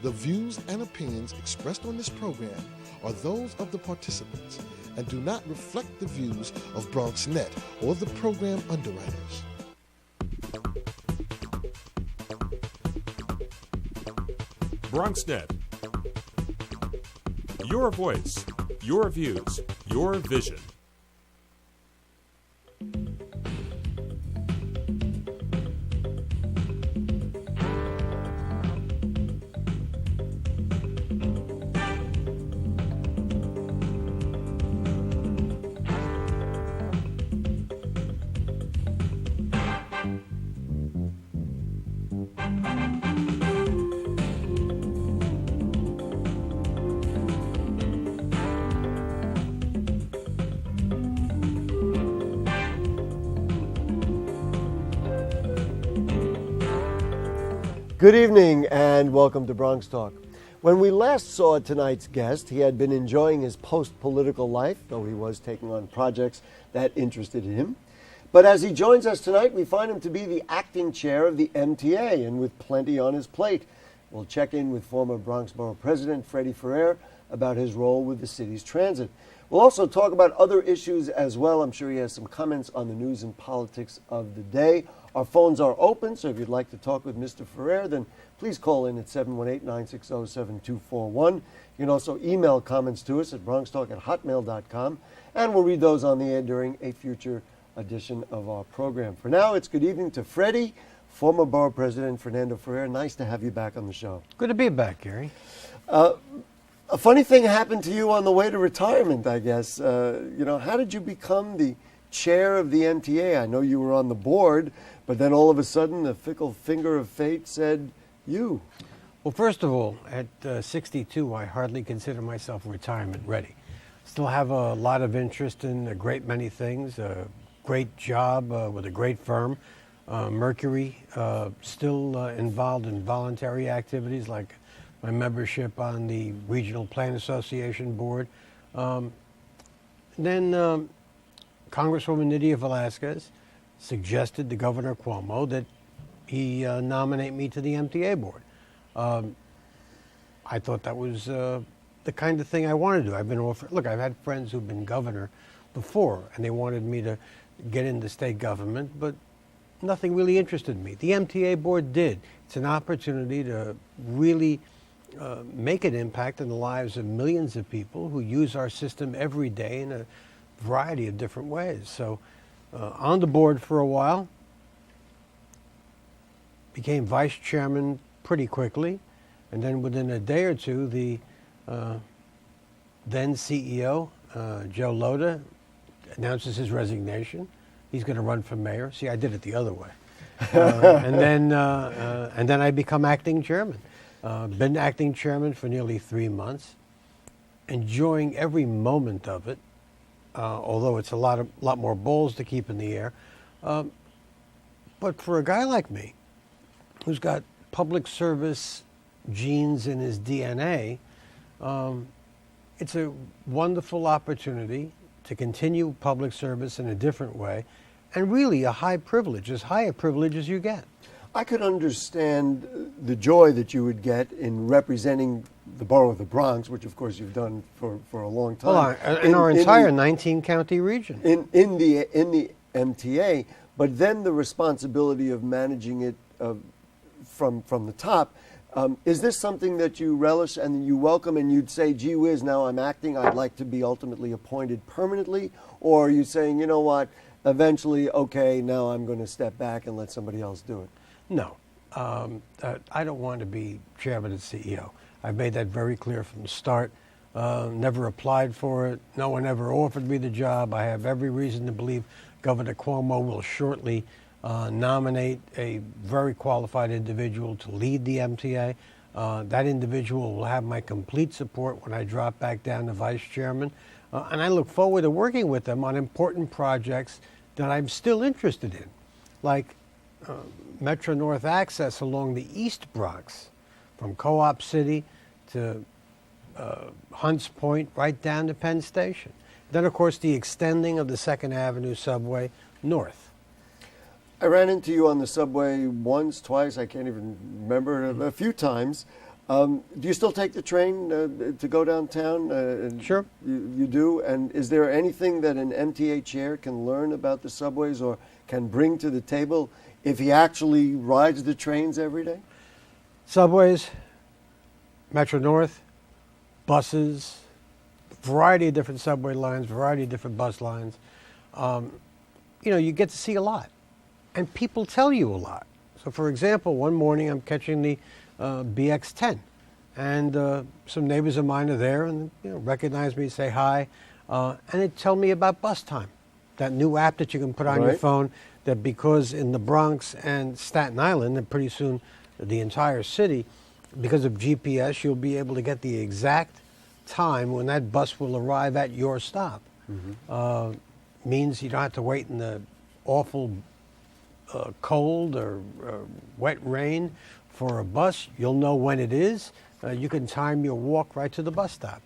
The views and opinions expressed on this program are those of the participants and do not reflect the views of BronxNet or the program underwriters. BronxNet. Your voice, your views, your vision. Good evening and welcome to BronxTalk. When we last saw tonight's guest, he had been enjoying his post-political life, though he was taking on projects that interested him. But as he joins us tonight, we find him to be the acting chair of the MTA and with plenty on his plate. We'll check in with former Bronx Borough President Freddie Ferrer about his role with the city's transit. We'll also talk about other issues as well. I'm sure he has some comments on the news and politics of the day. Our phones are open, so if you'd like to talk with Mr. Ferrer, then please call in at 718-960-7241. You can also email comments to us at bronxtalk@hotmail.com, and we'll read those on the air during a future edition of our program. For now, it's good evening to Freddie, former Borough President Fernando Ferrer. Nice to have you back on the show. Good to be back, Gary. A funny thing happened to you on the way to retirement, I guess. How did you become the chair of the MTA? I know you were on the board, but then all of a sudden the fickle finger of fate said you. Well, first of all, at 62, I hardly consider myself retirement ready. Still have a lot of interest in a great many things, a great job with a great firm, Mercury, still involved in voluntary activities like my membership on the Regional Plan Association board. Then Congresswoman Nydia Velázquez suggested to Governor Cuomo that he nominate me to the MTA board. I thought that was the kind of thing I wanted to do. I've had friends who've been governor before, and they wanted me to get into state government, but nothing really interested me. The MTA board did. It's an opportunity to really make an impact in the lives of millions of people who use our system every day in a variety of different ways. So on the board for a while, became vice chairman pretty quickly, and then within a day or two, the then CEO, Joe Lhota, announces his resignation. He's going to run for mayor. See, I did it the other way. And then I become acting chairman. Been acting chairman for nearly 3 months, enjoying every moment of it, although it's a lot more balls to keep in the air. But for a guy like me, who's got public service genes in his DNA, it's a wonderful opportunity to continue public service in a different way, and really a high privilege, as high a privilege as you get. I could understand the joy that you would get in representing the borough of the Bronx, which of course you've done for a long time. Well, in our entire 19-county region. In the MTA, but then the responsibility of managing it from the top. Is this something that you relish and you welcome, and you'd say, gee whiz, now I'm acting, I'd like to be ultimately appointed permanently? Or are you saying, you know what, eventually, okay, now I'm going to step back and let somebody else do it? No. I don't want to be chairman and CEO. I've made that very clear from the start. Never applied for it. No one ever offered me the job. I have every reason to believe Governor Cuomo will shortly nominate a very qualified individual to lead the MTA. That individual will have my complete support when I drop back down to vice chairman. And I look forward to working with them on important projects that I'm still interested in, like Metro North access along the East Bronx, from Co-op City to Hunts Point right down to Penn Station. Then, of course, the extending of the 2nd Avenue subway north. I ran into you on the subway once, twice, I can't even remember, a few times. Do you still take the train to go downtown? Sure. You do? And is there anything that an MTA chair can learn about the subways or can bring to the table if he actually rides the trains every day? Subways, Metro North, buses, variety of different subway lines, variety of different bus lines. You get to see a lot. And people tell you a lot. So, for example, one morning I'm catching the BX10, and some neighbors of mine are there and recognize me, say hi, and they tell me about bus time, that new app that you can put on your phone, that because in the Bronx and Staten Island, and pretty soon the entire city, because of GPS, you'll be able to get the exact time when that bus will arrive at your stop. Means you don't have to wait in the awful cold or wet rain for a bus. You'll know when it is. You can time your walk right to the bus stop.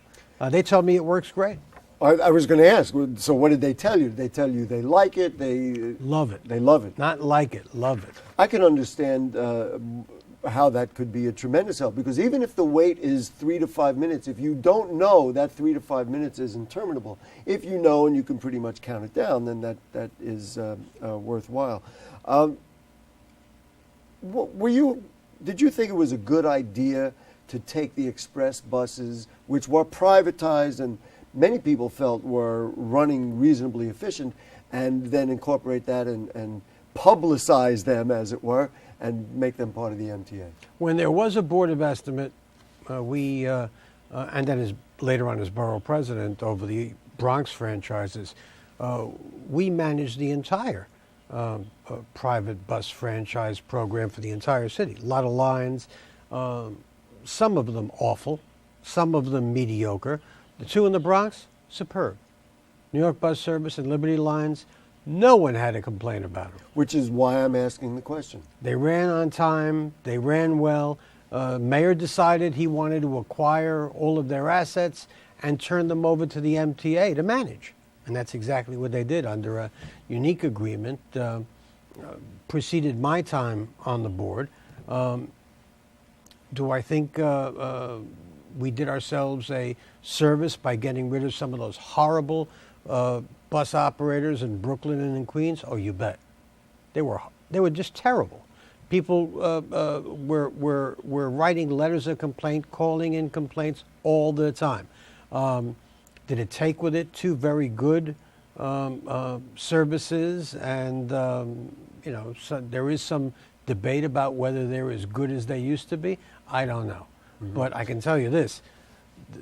They tell me it works great. I was going to ask, so what did they tell you? Did they tell you they like it? They love it. They love it. Not like it, love it. I can understand how that could be a tremendous help, because even if the wait is 3 to 5 minutes, if you don't know, that 3 to 5 minutes is interminable. If you know and you can pretty much count it down, then that is worthwhile. Did you think it was a good idea to take the express buses, which were privatized and many people felt were running reasonably efficient, and then incorporate that and publicize them, as it were, and make them part of the MTA? When there was a board of estimate, and then later on as borough president over the Bronx franchises, we managed the entire private bus franchise program for the entire city. A lot of lines, some of them awful, some of them mediocre. The two in the Bronx, superb. New York Bus Service and Liberty Lines, no one had a complaint about them. Which is why I'm asking the question. They ran on time, they ran well. Mayor decided he wanted to acquire all of their assets and turn them over to the MTA to manage. And that's exactly what they did under a unique agreement. Preceded my time on the board. Do I think we did ourselves a service by getting rid of some of those horrible bus operators in Brooklyn and in Queens? Oh, you bet. They were just terrible. People were writing letters of complaint, calling in complaints all the time. Did it take with it two very good services? And so there is some debate about whether they're as good as they used to be. I don't know. But I can tell you this,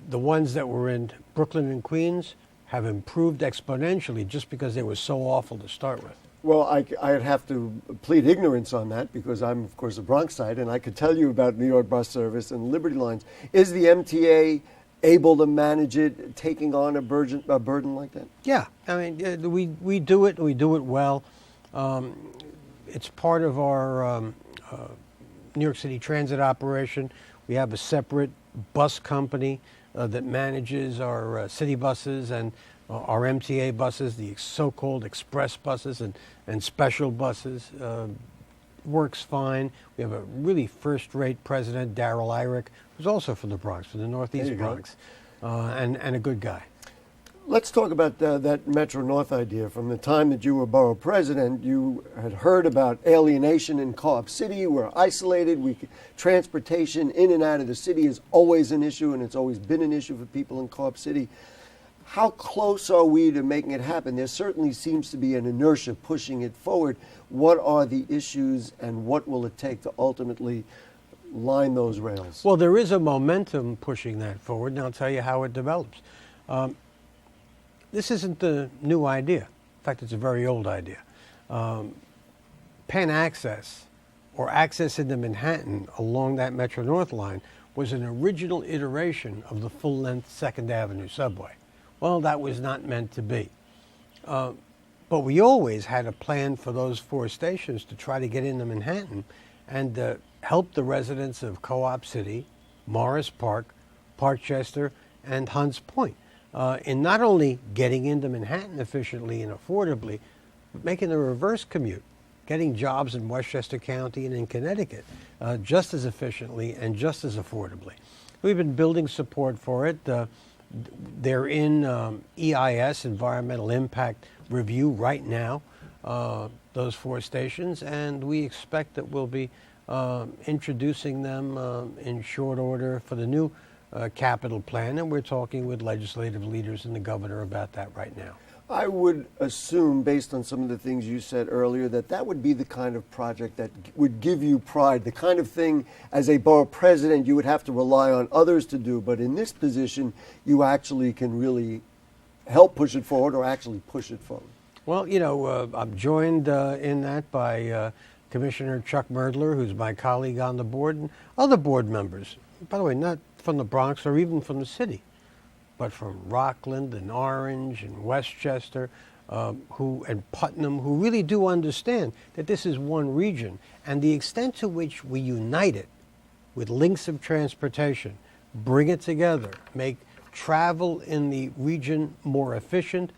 the ones that were in Brooklyn and Queens have improved exponentially just because they were so awful to start with. Well, I'd have to plead ignorance on that, because I'm, of course, a Bronxite, and I could tell you about New York Bus Service and Liberty Lines. Is the MTA able to manage it, taking on a burden like that? Yeah. I mean, we do it, and we do it well. It's part of our New York City Transit operation. We have a separate bus company that manages our city buses and our MTA buses, the so-called express buses and special buses. Works fine. We have a really first-rate president, Darrell Irick, who's also from the Bronx, from the Northeast Bronx, and a good guy. Let's talk about that Metro North idea. From the time that you were borough president, you had heard about alienation in Co-op City. We're isolated. Transportation in and out of the city is always an issue, and it's always been an issue for people in Co-op City. How close are we to making it happen? There certainly seems to be an inertia pushing it forward. What are the issues, and what will it take to ultimately line those rails? Well, there is a momentum pushing that forward, and I'll tell you how it develops. This isn't the new idea. In fact, it's a very old idea. Penn Access, or access into Manhattan along that Metro North line, was an original iteration of the full-length 2nd Avenue subway. Well, that was not meant to be. But we always had a plan for those 4 stations to try to get into Manhattan and help the residents of Co-op City, Morris Park, Parkchester, and Hunts Point in not only getting into Manhattan efficiently and affordably, but making the reverse commute getting jobs in Westchester County and in Connecticut just as efficiently and just as affordably. We've been building support for it. They're in EIS, Environmental Impact Review, right now, those 4 stations, and we expect that we'll be introducing them in short order for the new capital plan, and we're talking with legislative leaders and the governor about that right now. I would assume, based on some of the things you said earlier, that that would be the kind of project that would give you pride, the kind of thing as a borough president you would have to rely on others to do, but in this position you actually can really help push it forward or actually push it forward. Well, you know, I'm joined in that by Commissioner Chuck Merdler, who's my colleague on the board, and other board members, by the way, not from the Bronx or even from the city, but from Rockland and Orange and Westchester, and Putnam, who really do understand that this is one region, and the extent to which we unite it with links of transportation, bring it together, make travel in the region more efficient,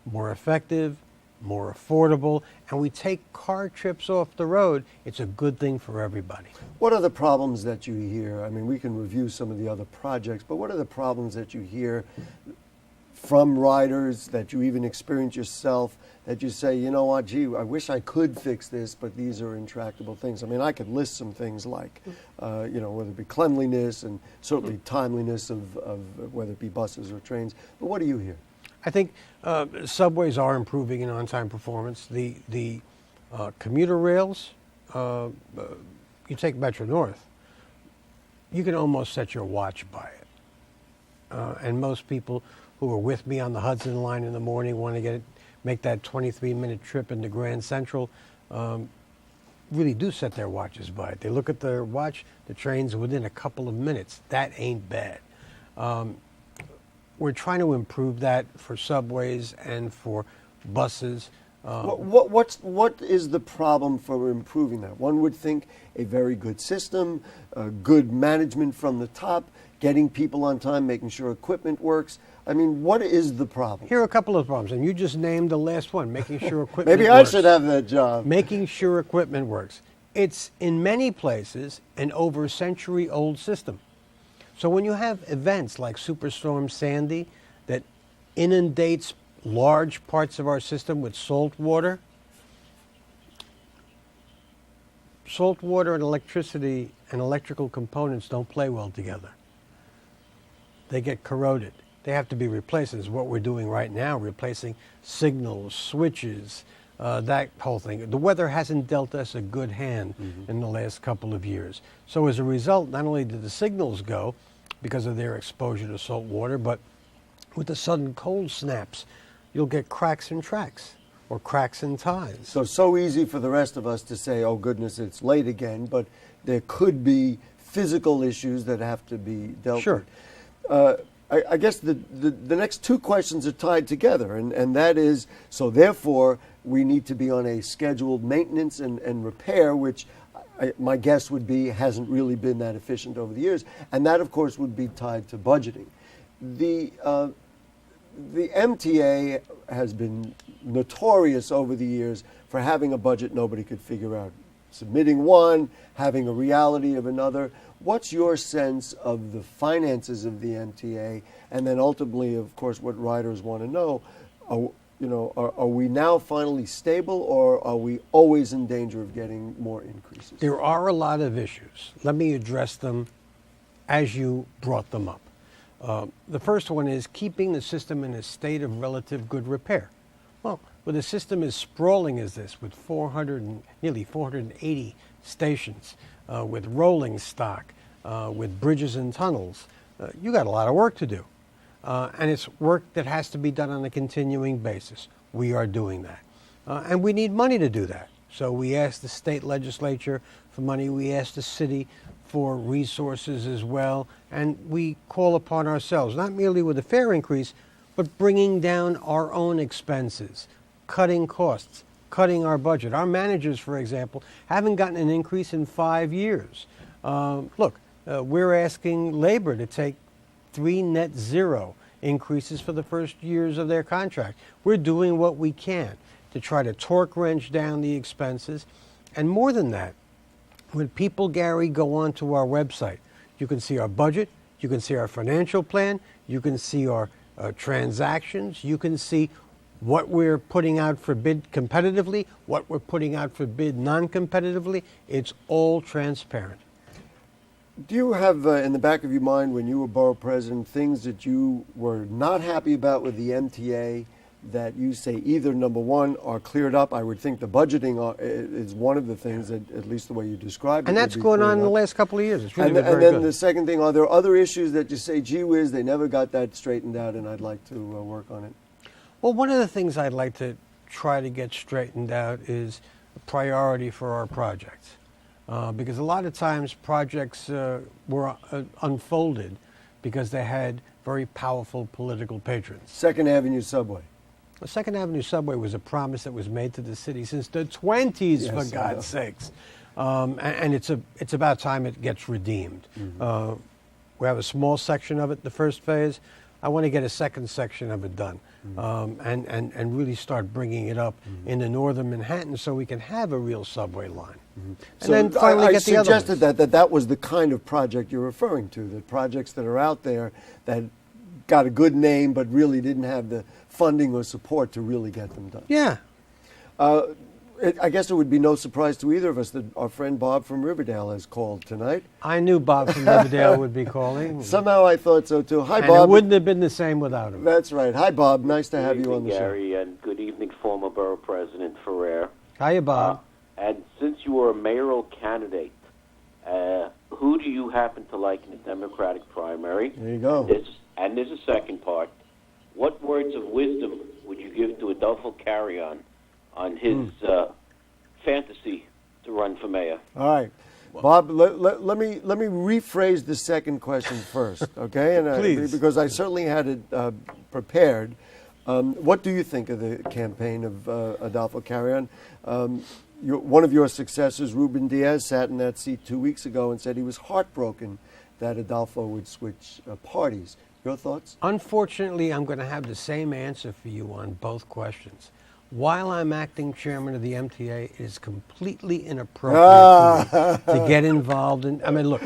more effective, more affordable, and we take car trips off the road, it's a good thing for everybody. What are the problems that you hear? I mean, we can review some of the other projects, but what are the problems that you hear from riders, that you even experience yourself, that you say, you know what, gee, I wish I could fix this, but these are intractable things? I mean, I could list some things like, you know, whether it be cleanliness and certainly timeliness of whether it be buses or trains, but what do you hear? I think subways are improving in on-time performance. The commuter rails, you take Metro North, you can almost set your watch by it. And most people who are with me on the Hudson line in the morning want to make that 23-minute trip into Grand Central, really do set their watches by it. They look at their watch, the train's within a couple of minutes. That ain't bad. We're trying to improve that for subways and for buses. What is the problem for improving that? One would think a very good system, good management from the top, getting people on time, making sure equipment works. I mean, what is the problem? Here are a couple of problems, and you just named the last one, making sure equipment Maybe works. I should have that job. Making sure equipment works. It's, in many places, an over-century-old system. So when you have events like Superstorm Sandy that inundates large parts of our system with salt water and electricity and electrical components don't play well together. They get corroded. They have to be replaced. This is what we're doing right now, replacing signals, switches, that whole thing. The weather hasn't dealt us a good hand in the last couple of years. So as a result, not only did the signals go because of their exposure to salt water, but with the sudden cold snaps, you'll get cracks in tracks or cracks in ties. So easy for the rest of us to say, oh goodness, it's late again, but there could be physical issues that have to be dealt Sure. with. I guess the next two questions are tied together, and that is, so therefore we need to be on a scheduled maintenance and repair, which my guess would be hasn't really been that efficient over the years, and that of course would be tied to budgeting. The MTA has been notorious over the years for having a budget nobody could figure out, submitting one, having a reality of another. What's your sense of the finances of the MTA, and then ultimately, of course, what riders want to know? Are we now finally stable, or are we always in danger of getting more increases? There are a lot of issues. Let me address them as you brought them up. The first one is keeping the system in a state of relative good repair. Well, when the system is sprawling as this, with nearly 480 stations, with rolling stock, with bridges and tunnels, you got a lot of work to do. And it's work that has to be done on a continuing basis. We are doing that. And we need money to do that. So we asked the state legislature for money. We asked the city for resources as well. And we call upon ourselves, not merely with a fare increase, but bringing down our own expenses, cutting costs, cutting our budget. Our managers, for example, haven't gotten an increase in 5 years. We're asking labor to take 3 net zero increases for the first years of their contract. We're doing what we can. to try to torque wrench down the expenses. And more than that, when people, Gary, go onto our website, you can see our budget, you can see our financial plan, you can see our transactions, you can see what we're putting out for bid competitively, what we're putting out for bid non-competitively. It's all transparent. Do you have in the back of your mind, when you were borough president, things that you were not happy about with the MTA that you say either, number one, are cleared up? I would think the budgeting is one of the things that, at least the way you described it. And that's going on in the last couple of years. It's really been very And then good. the second thing, are there other issues that you say, gee whiz, they never got that straightened out and I'd like to work on it? Well, one of the things I'd like to try to get straightened out is a priority for our projects. Because a lot of times projects were unfolded because they had very powerful political patrons. Second Avenue subway. The Second Avenue subway was a promise that was made to the city since the 20s, Yes, for God's sakes. And it's about time it gets redeemed. Mm-hmm. We have a small section of it, the first phase. I want to get a second section of it done, and really start bringing it up into northern Manhattan so we can have a real subway line. And So then finally I get the other suggested ones. that was the kind of project you're referring to, the projects that are out there that got a good name but really didn't have the funding or support to really get them done. Yeah. I guess it would be no surprise to either of us that our friend Bob from Riverdale has called tonight. I knew Bob from Riverdale would be calling. Somehow I thought so too. Hi, And Bob. it wouldn't have been the same without him. That's right. Hi, Bob. Nice to have you on the Gary, and good evening, former Borough President Ferrer. Hiya, Bob. And since you were a mayoral candidate, who do you happen to like in the Democratic primary? There you go. And there's a second part. What words of wisdom would you give to Adolfo Carrion on his fantasy to run for mayor? All right. Bob, let me rephrase the second question first, okay? And Please. Because I certainly had it prepared. What do you think of the campaign of Adolfo Carrion? One of your successors, Ruben Diaz, sat in that seat 2 weeks ago and said he was heartbroken that Adolfo would switch parties. Your thoughts? Unfortunately, I'm going to have the same answer for you on both questions. While I'm acting chairman of the MTA, it is completely inappropriate for me to get involved in. I mean, look,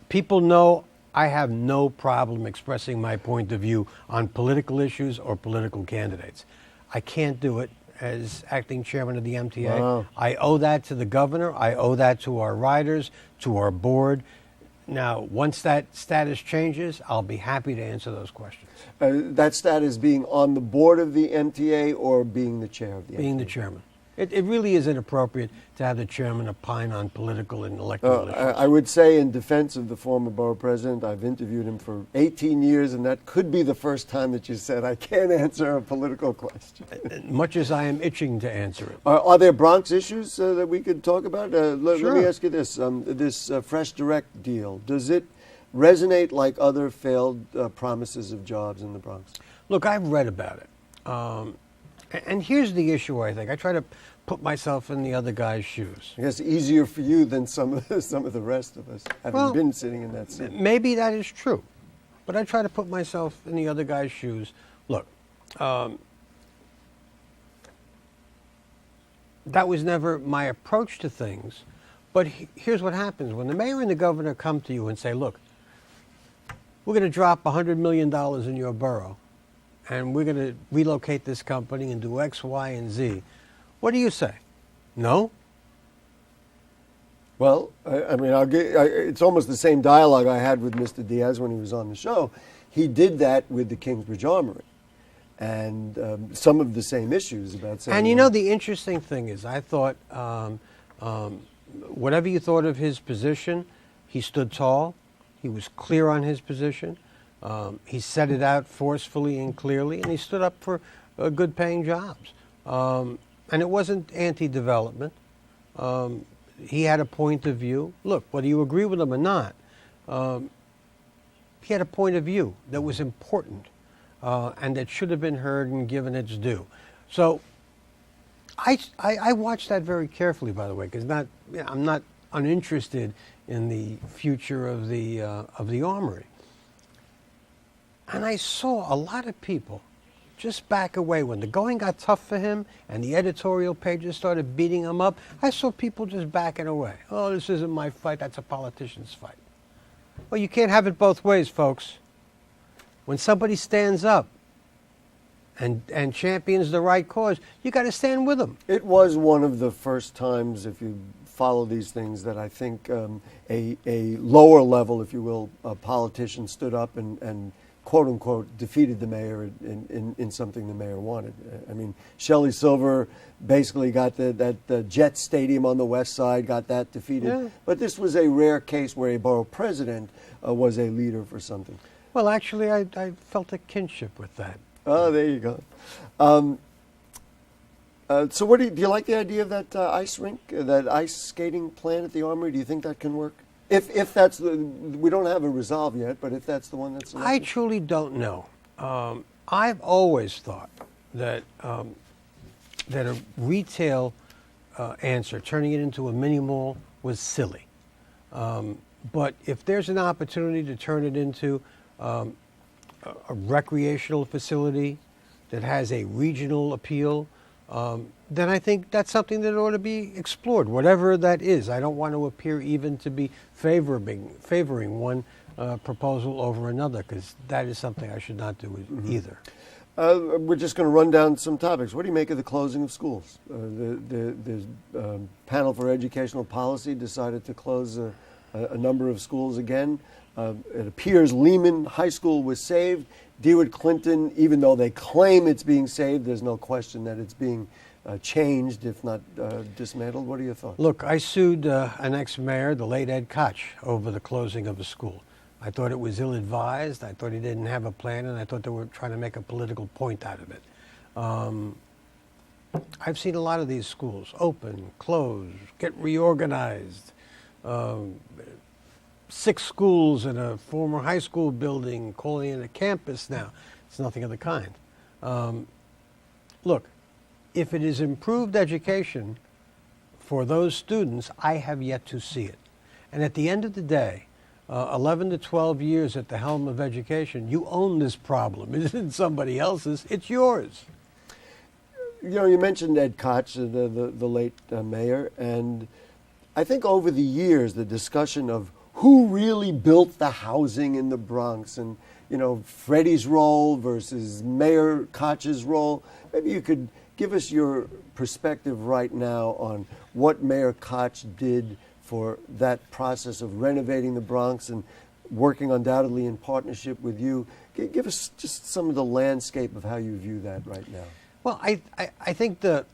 people know I have no problem expressing my point of view on political issues or political candidates. I can't do it as acting chairman of the MTA. Wow. I I owe that to the governor. I owe that to our riders, to our board. Now, once that status changes, I'll be happy to answer those questions. That status being on the board of the MTA or being the chair of the MTA? Being the chairman. It really is inappropriate to have the chairman opine on political and electoral issues. I would say, in defense of the former borough president, I've interviewed him for 18 years, and that could be the first time that you said, I can't answer a political question. Much as I am itching to answer it. Are there Bronx issues that we could talk about? Let Sure. me ask you this. This Fresh Direct deal, does it resonate like other failed promises of jobs in the Bronx? Look, I've read about it. And here's the issue, I think. I try to put myself in the other guy's shoes. I guess easier for you than some of the rest of us, having Well, been sitting in that seat. Maybe that is true. But I try to put myself in the other guy's shoes. Look, that was never my approach to things. But here's what happens. When the mayor and the governor come to you and say, look, we're going to drop $100 million in your borough, and we're going to relocate this company and do X, Y, and Z, what do you say? No? Well, I mean, it's almost the same dialogue I had with Mr. Diaz when he was on the show. He did that with the Kingsbridge Armory, and some of the same issues about saying. And you know, the interesting thing is, I thought, whatever you thought of his position, he stood tall. He was clear on his position. He set it out forcefully and clearly, and he stood up for good-paying jobs. And it wasn't anti-development. He had a point of view. Look, whether you agree with him or not, he had a point of view that was important and that should have been heard and given its due. So I watched that very carefully, by the way, because I'm not uninterested in the future of the Armory. And I saw a lot of people just back away. When the going got tough for him and the editorial pages started beating him up, I saw people just backing away. Oh, this isn't my fight, that's a politician's fight. Well, you can't have it both ways, folks. When somebody stands up and champions the right cause, you got to stand with them. It was one of the first times, if you follow these things, that I think a lower level, if you will, a politician stood up and quote unquote defeated the mayor in something the mayor wanted. I mean, Shelley Silver basically got the Jet Stadium on the west side, got that defeated. Yeah. But this was a rare case where a borough president was a leader for something. Well, actually, I felt a kinship with that. Oh, there you go. So what do you like the idea of that ice rink, that ice skating plan at the Armory? Do you think that can work? If that's we don't have a resolve yet, but if that's the one that's selected? I truly don't know. I've always thought that that a retail answer, turning it into a mini mall, was silly. But if there's an opportunity to turn it into a recreational facility that has a regional appeal, then I think that's something that ought to be explored, whatever that is. I don't want to appear even to be favoring one proposal over another, because that is something I should not do either. We're just going to run down some topics. What do you make of the closing of schools? The panel for educational policy decided to close a number of schools again. It appears Lehman High School was saved. DeWitt Clinton, even though they claim it's being saved, there's no question that it's being changed, if not dismantled. What are your thoughts? Look, I sued an ex-mayor, the late Ed Koch, over the closing of a school. I thought it was ill-advised. I thought he didn't have a plan, and I thought they were trying to make a political point out of it. I've seen a lot of these schools open, close, get reorganized. 6 schools in a former high school building, calling it a campus now. It's nothing of the kind. Look, if it is improved education for those students, I have yet to see it. And at the end of the day, 11 to 12 years at the helm of education, you own this problem. It isn't somebody else's, it's yours. You know, you mentioned Ed Koch, the late mayor, and I think over the years, the discussion of who really built the housing in the Bronx, and, you know, Freddie's role versus Mayor Koch's role, maybe you could give us your perspective right now on what Mayor Koch did for that process of renovating the Bronx and working undoubtedly in partnership with you. Give us just some of the landscape of how you view that right now. Well, I think the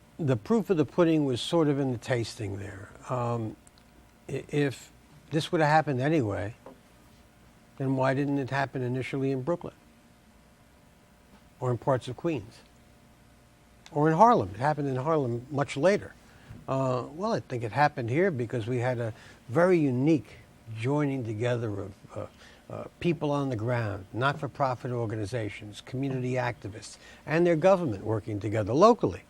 proof of the pudding was sort of in the tasting there. If this would have happened anyway, then why didn't it happen initially in Brooklyn? Or in parts of Queens? Or in Harlem? It happened in Harlem much later. Well, I think it happened here because we had a very unique joining together of people on the ground, not-for-profit organizations, community activists, and their government working together locally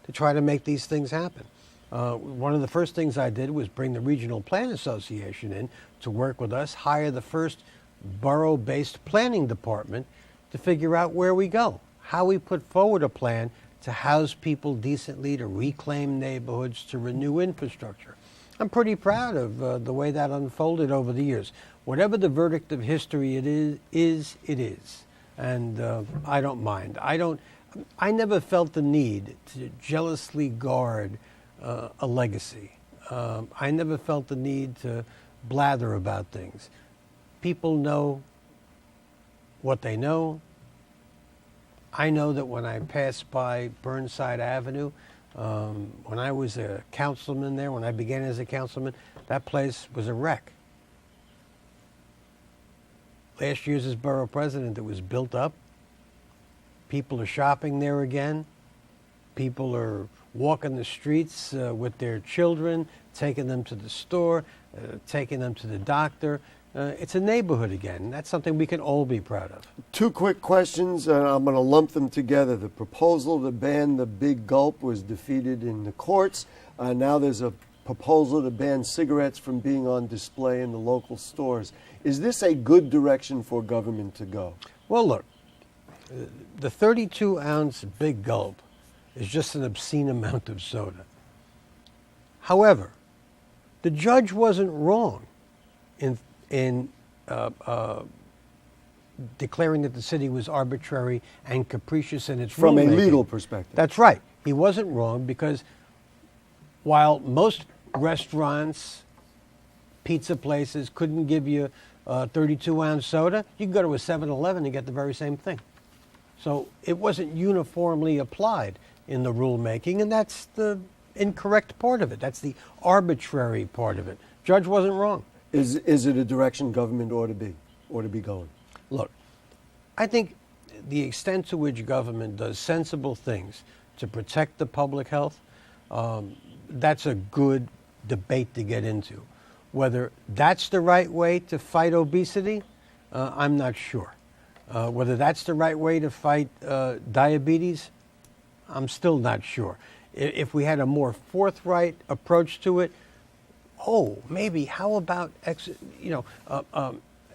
to try to make these things happen. One of the first things I did was bring the Regional Plan Association in to work with us, hire the first borough-based planning department to figure out where we go, how we put forward a plan to house people decently, to reclaim neighborhoods, to renew infrastructure. I'm pretty proud of the way that unfolded over the years. Whatever the verdict of history it is. And I don't mind. I never felt the need to jealously guard a legacy. I never felt the need to blather about things. People know what they know. I know that when I passed by Burnside Avenue, when I was a councilman there, when I began as a councilman, that place was a wreck. Last year's as borough president, it was built up. People are shopping there again. People are walking the streets with their children, taking them to the store, taking them to the doctor. It's a neighborhood again. That's something we can all be proud of. 2 quick questions, and I'm going to lump them together. The proposal to ban the big gulp was defeated in the courts. Now there's a proposal to ban cigarettes from being on display in the local stores. Is this a good direction for government to go? Well, look, The 32-ounce big gulp is just an obscene amount of soda. However, the judge wasn't wrong in declaring that the city was arbitrary and capricious in its From a rulemaking. legal perspective. That's right. He wasn't wrong because while most restaurants, pizza places couldn't give you a 32-ounce soda, you can go to a 7-Eleven and get the very same thing. So it wasn't uniformly applied in the rulemaking, and that's the incorrect part of it. That's the arbitrary part of it. Judge wasn't wrong. Is it a direction government ought to be going? Look, I think the extent to which government does sensible things to protect the public health, that's a good debate to get into. Whether that's the right way to fight obesity, I'm not sure. Whether that's the right way to fight diabetes, I'm still not sure. If we had a more forthright approach to it, maybe how about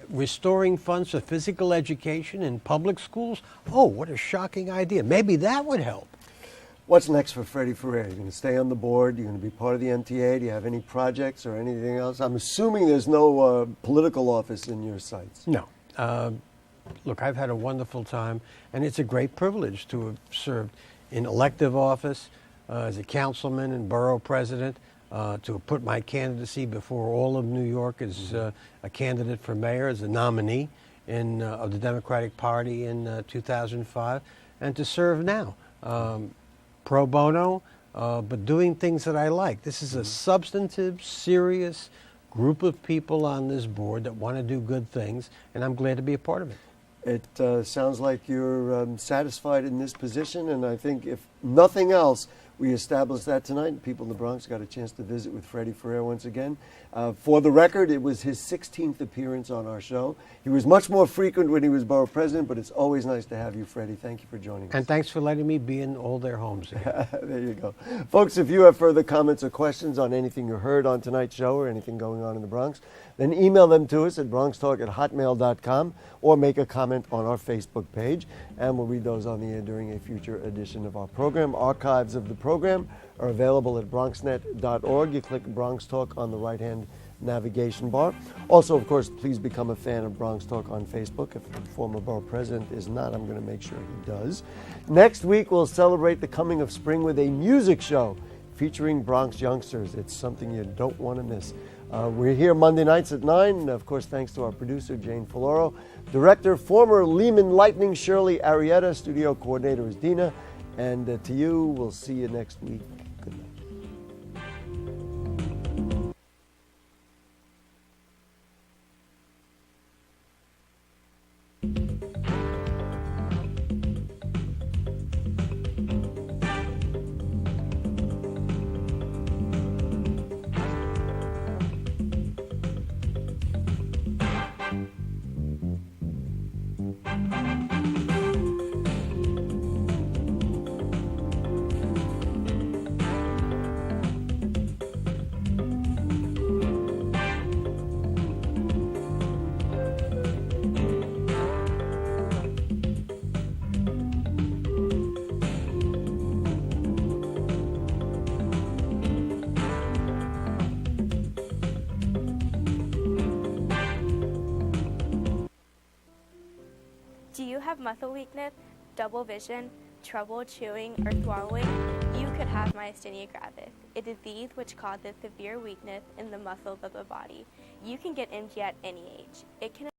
restoring funds for physical education in public schools? Oh, what a shocking idea. Maybe that would help. What's next for Freddie Ferrer? You're going to stay on the board? You're going to be part of the MTA? Do you have any projects or anything else? I'm assuming there's no political office in your sights. No. Look, I've had a wonderful time, and it's a great privilege to have served in elective office as a councilman and borough president, to have put my candidacy before all of New York as a candidate for mayor, as a nominee of the Democratic Party in 2005, and to serve now. Pro bono, but doing things that I like. This is a substantive, serious group of people on this board that want to do good things, and I'm glad to be a part of it. It sounds like you're satisfied in this position, and I think if nothing else, we established that tonight. People in the Bronx got a chance to visit with Freddie Ferrer once again. For the record, it was his 16th appearance on our show. He was much more frequent when he was borough president, but it's always nice to have you, Freddie. Thank you for joining us. And thanks for letting me be in all their homes again. There you go. Folks, if you have further comments or questions on anything you heard on tonight's show or anything going on in the Bronx, then email them to us at bronxtalk@hotmail.com or make a comment on our Facebook page, and we'll read those on the air during a future edition of our program. Archives of the program are available at bronxnet.org. You click Bronx Talk on the right-hand navigation bar. Also, of course, please become a fan of Bronx Talk on Facebook. If the former borough president is not, I'm going to make sure he does. Next week, we'll celebrate the coming of spring with a music show featuring Bronx youngsters. It's something you don't want to miss. We're here Monday nights at 9. Of course, thanks to our producer, Jane Folloro. Director, former Lehman Lightning, Shirley Arrieta. Studio coordinator is Dina. And to you, we'll see you next week. Good night. Do you have muscle weakness, double vision, trouble chewing or swallowing? You could have myasthenia gravis, a disease which causes severe weakness in the muscles of the body. You can get MG at any age. It can